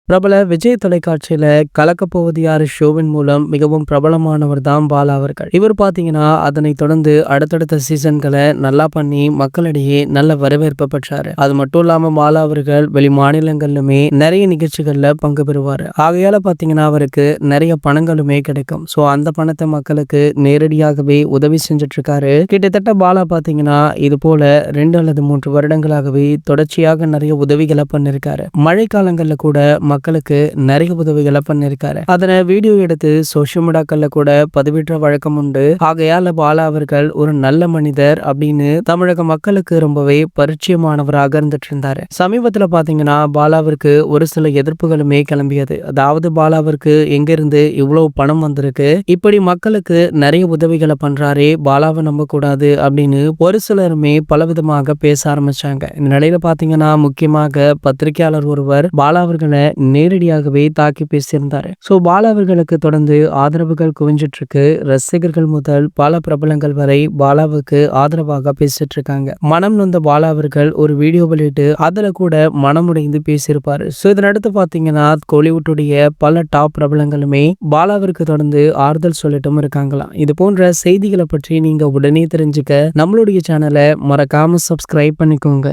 பிரபல விஜய் தொலைக்காட்சியில கலக்கப்போவது யாரு ஷோவின் மூலம் மிகவும் பிரபலமானவர் தான் பாலா அவர்கள். இவர் பார்த்தீங்கன்னா, அதனைத் தொடர்ந்து அடுத்தடுத்த சீசன்கள நல்லா பண்ணி மக்களிடையே நல்ல வரவேற்பு பெற்றாரு. அது மட்டும் இல்லாம பாலா அவர்கள் வெளி மாநிலங்கள்லுமே நெறைய நிகழ்ச்சிகள்ல பங்கு பெறுவாரு. ஆகையால பார்த்தீங்கன்னா, அவருக்கு நெறைய பணங்களுமே கிடைக்கும். ஸோ அந்த பணத்த மக்களுக்கு நேரடியாகவே உதவி செஞ்சுட்டு இருக்காரு. கிட்டத்தட்ட பாலா பார்த்தீங்கன்னா, இது போல 2 அல்லது 3 வருடங்களாகவே தொடர்ச்சியாக நெறைய உதவிகள பண்ணியிருக்காரு. மழைக்காலங்கள்ல கூட மக்களுக்கு நிறைய உதவிகளை பண்ணியிருக்காரு. அதனை வீடியோ எடுத்து சோசியல் மீடியாக்கள்ல கூட பதிவிடுற வழக்கம் உண்டு. ஆகையால பாலா அவர்கள் ஒரு நல்ல மனிதர் அப்படின்னு தமிழக மக்களுக்கு ரொம்பவே பரிச்சயமானவராக இருந்துட்டு இருந்தாரு. சமீபத்துல பாத்தீங்கன்னா பாலாவிற்கு ஒரு சில எதிர்ப்புகளுமே கிளம்பியது. அதாவது பாலாவிற்கு எங்கிருந்து இவ்வளவு பணம் வந்திருக்கு, இப்படி மக்களுக்கு நிறைய உதவிகளை பண்றாரே, பாலாவை நம்ப கூடாது அப்படின்னு ஒரு சிலருமே பலவிதமாக பேச ஆரம்பிச்சாங்க. இந்த நிலையில பாத்தீங்கன்னா முக்கியமாக பத்திரிகையாளர் ஒருவர் பாலா அவர்களை நேரடியாகவே தாக்கி பேசியிருந்தாரு. சோ பாலா அவர்களுக்கு தொடர்ந்து ஆதரவுகள் குவிஞ்சிட்டு இருக்கு. ரசிகர்கள் முதல் பல பிரபலங்கள் வரை பாலாவுக்கு ஆதரவாக பேசிட்டு இருக்காங்க. மனம் நொந்த பாலா அவர்கள் ஒரு வீடியோ வெளியிட்டு அதுல கூட மனமுடைந்து பேசியிருப்பாரு. சோ இதனடுத்து பாத்தீங்கன்னா கோலிவுட்டுடைய பல டாப் பிரபலங்களுமே பாலாவிற்கு தொடர்ந்து ஆறுதல் சொல்லிட்டும் இருக்காங்களாம். இது போன்ற செய்திகளை பற்றி நீங்க உடனே தெரிஞ்சுக்க நம்மளுடைய சேனலை மறக்காம சப்ஸ்கிரைப் பண்ணிக்கோங்க.